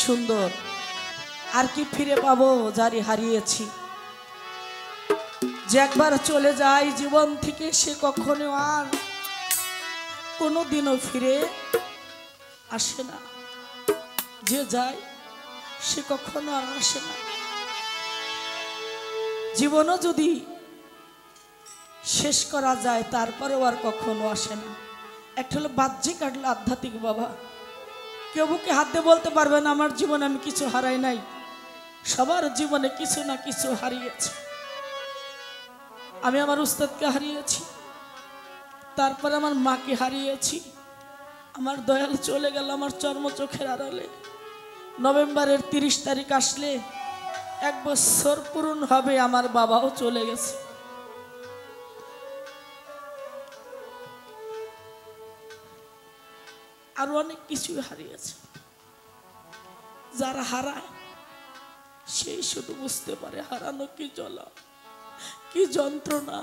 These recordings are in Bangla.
সুন্দর, আর কি ফিরে পাবো যারে হারিয়েছি। যে একবার চলে যায় জীবন থেকে সে কখনো আর কোনোদিনও ফিরে আসে না। যে যায় সে কখনো আর আসে না। জীবনও যদি শেষ করা যায় তারপরেও আর কখনো আসে না। একটা হলো বাহ্যিক, আর হলো আধ্যাত্মিক। বাবা, কেউ বুকে হাত দিয়ে বলতে পারবে না আমার জীবনে আমি কিছু হারাই নাই। সবার জীবনে কিছু না কিছু হারিয়েছে। আমি আমার উস্তাদকে হারিয়েছি, তারপর আমার মাকে হারিয়েছি। আমার দয়াল চলে গেল আমার চর্ম চোখের আড়ালে। নভেম্বরের 30 তারিখ আসলে 1 বছর পূরণ হবে, আমার বাবাও চলে গেছে। আর অনেক কিছুই হারিয়েছে। যারা হারায় সেই শুধু বুঝতে পারে হারানো কি জ্বালা, কি যন্ত্রণা।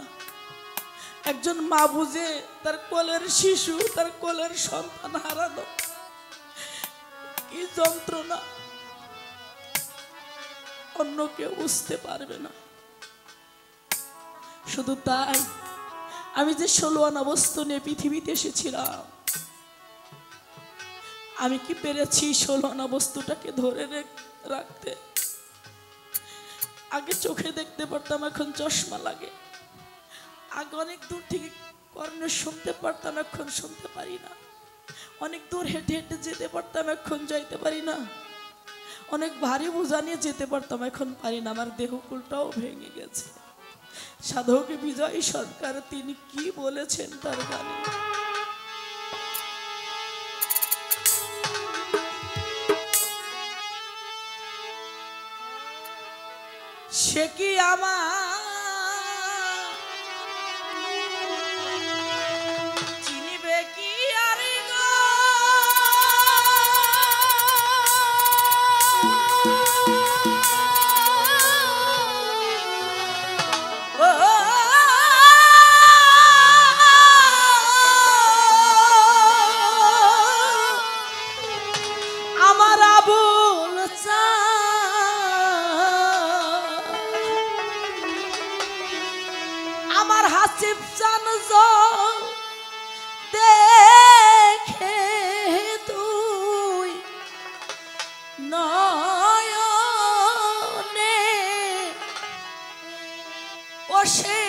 একজন মা বুঝে তার কোলের শিশু, তার কোলের সন্তান হারানো কি যন্ত্রণা, অন্য কেউ বুঝতে পারবে না। শুধু তাই, আমি যে 16 আনা বস্তু নিয়ে পৃথিবীতে এসেছিলাম, আমি কি পেরেছি 16 আনা বস্তুটাকে ধরে রাখতে? আগে চোখে দেখতে পারতাম, এখন চশমা লাগে। আগে অনেক দূর থেকে কর্ণ শুনতে পারতাম, এখন শুনতে পারি না। অনেক দূর হেঁটে হেঁটে যেতে পারতাম, এখন যাইতে পারি না। অনেক ভারী বোঝা নিয়ে যেতে পারতাম, এখন পারি না। আমার দেহকুলটাও ভেঙে গেছে। সাধক বিজয় সরকার তিনি কি বলেছেন তার গানে, সে কি আমার চিনিবে কি আর গো, আমার আবুল চা আমার হাসিব চান দেখে তুই নয়নে, ও সে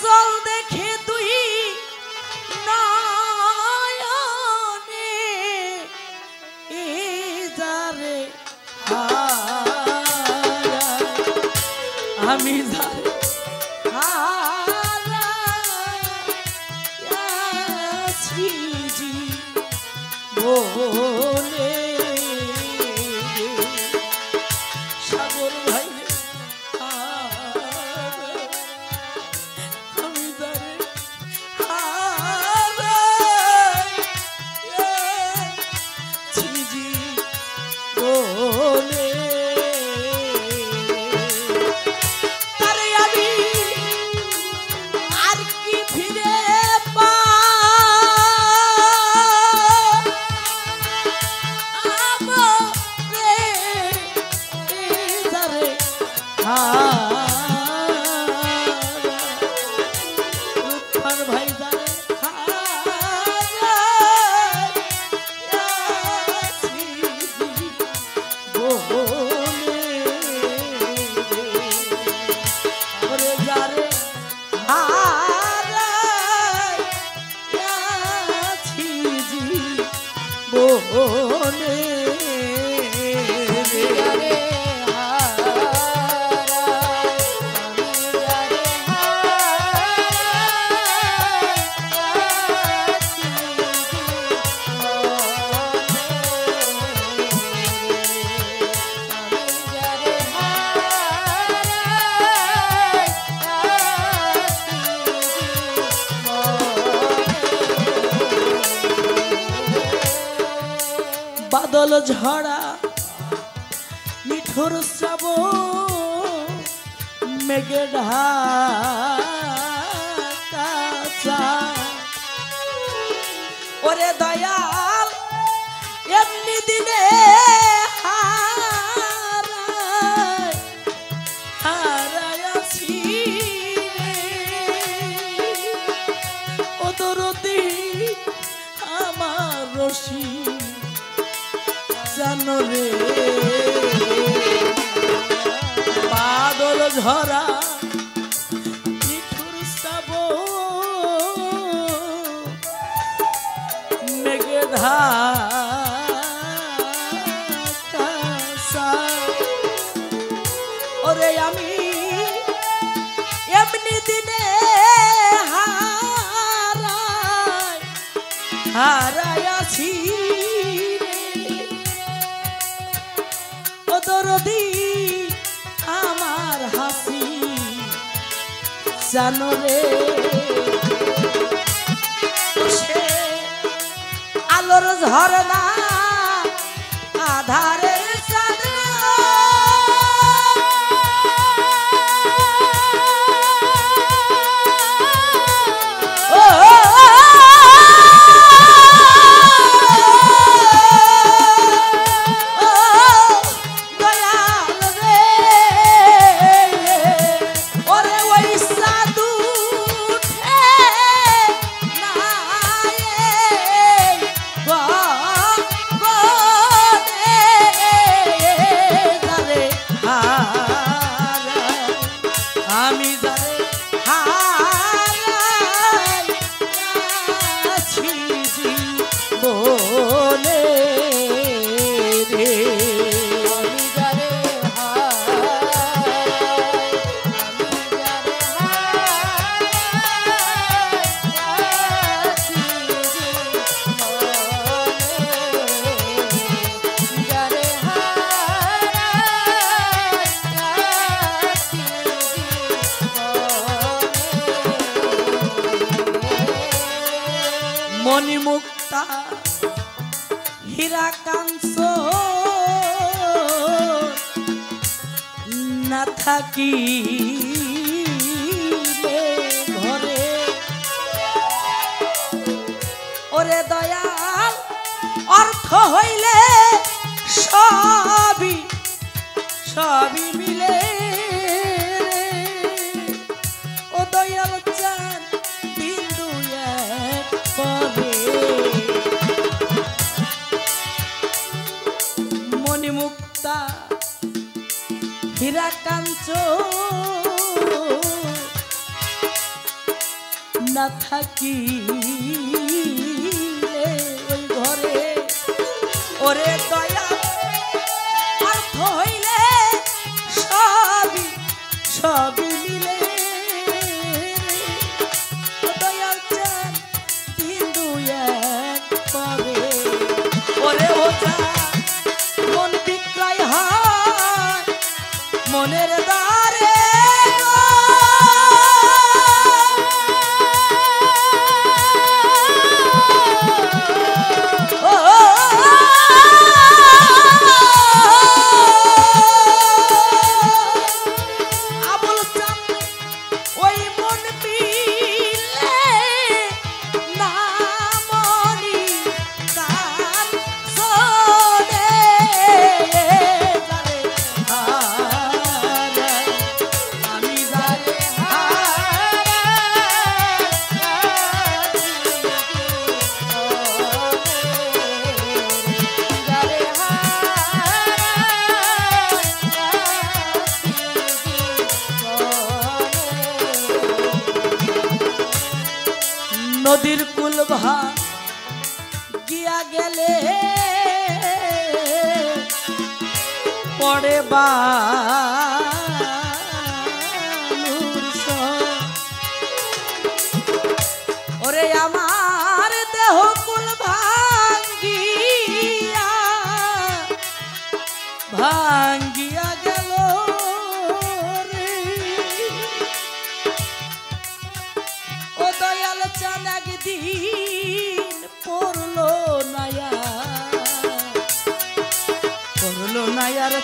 জল দেখে তুই নয়নে, যারে আমি যারে বলে সাগর ভাই আমি যারে হারাইছি বলে, তারে আমি আর কি ফিরে ভাই জানে বলে যারে হারাইছি বলে, বাদল ঝড়া মিঠুর শ্রাবণ মেঘে ঢাকা, ওরে দয়াল এমনি এমনি দিনে হারায়াছি ও দরদি আমার রশি জানো রে বাদল ঝরা নিঠুর শ্রাবণ মেঘে ঢাকা ওরে আমি এমনি দিনে হারায়াছি ও দরদি আমার হাসি জানো রে সে আলোর ঝরনা আধারের চাঁদ মণিমুক্তা হীরা কাঞ্চ না থাকি ঘরে ওরে দয়াল অর্থ হইলে সবই সবই মিলে ও দয়াল চান বিন্দু এক পরে মণিমুক্তা হীরা কাঞ্চ না থাকি ওই ঘরে ওরে দয়া অর্থ হইলে সবই সবই মিলে দয়াল চান বিন্দু এক পরে ওরে ও মন বিক্রয় হয় মনের দ্বারে নদীর কুল গিয়া গেলে পড়ে ওরে আমার দেহ কুল ভাঙ্গিয়া গেল রে ও দয়াল চাঁদ একদিন পড়লো নায়ার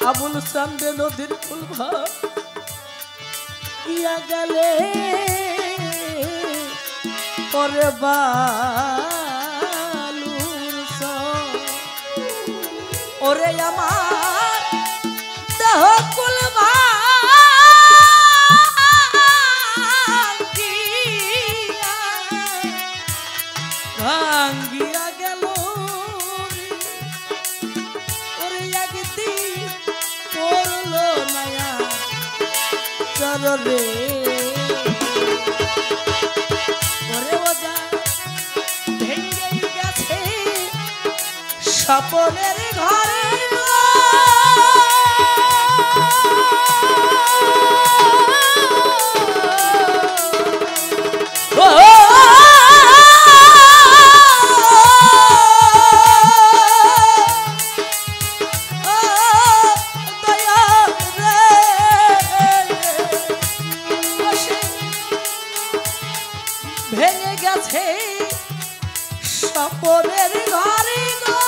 আবুল চান্দে নদীর ফুল ভাঙ্গিয়া গেলে ওরে বালুর সর ওরে আমার দেহ কুল ভাঙ্গিয়া গেল ওরে একদিন পড়লো নয়া চররে ওরে ওজা ভেঙে গেছে স্বপনের ঘরে ভেঙে গেছে স্বপনের ঘরে গো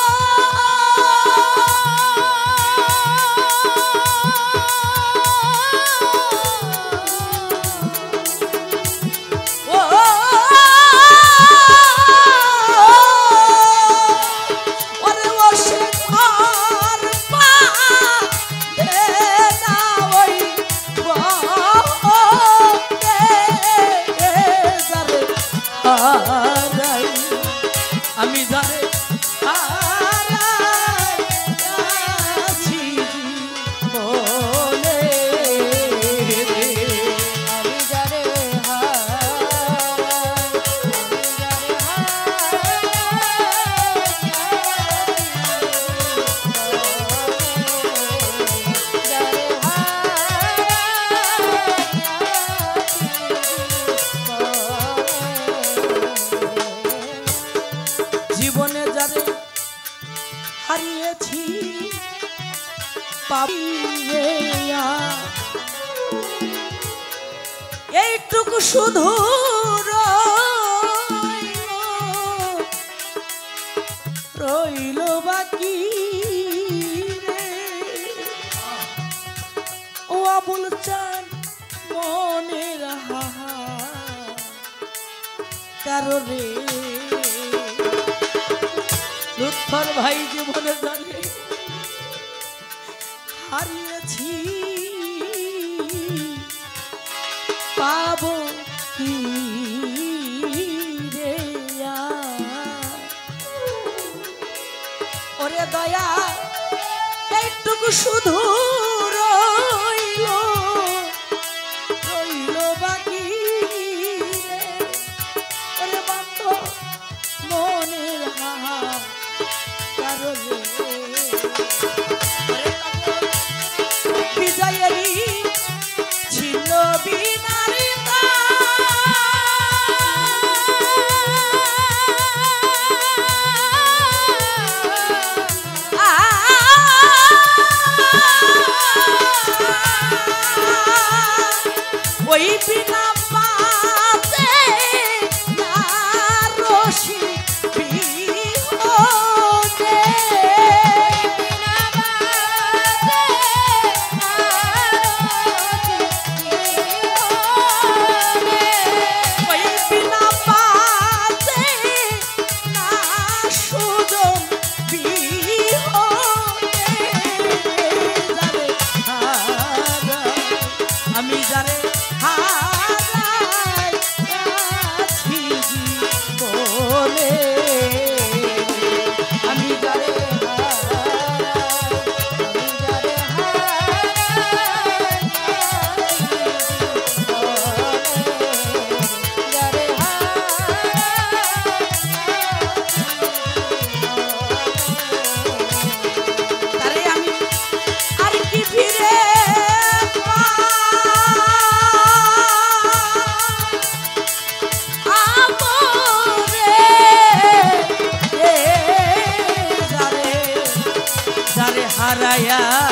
আমি জানে বলে আমি জানে জীবনে যারে হারিয়েছি পাপিয়া এইটুকু শুধু রইল বাকি ও আবুল চান মনের হাহা কারণে লুৎফর ভাই জীবনে জানে হারিয়েছি পাবো কি রে ওরে দয়া এইটুকু শুধু রইল বাকি ওরে বান্ধ মনের হাহা বিজয়েরই ছিল বিনারিতা ওই বিনা পাতে রশি আমি যারে হারাইছি বলে আমি যারে তারে আমি আর কি ফিরে হারায়া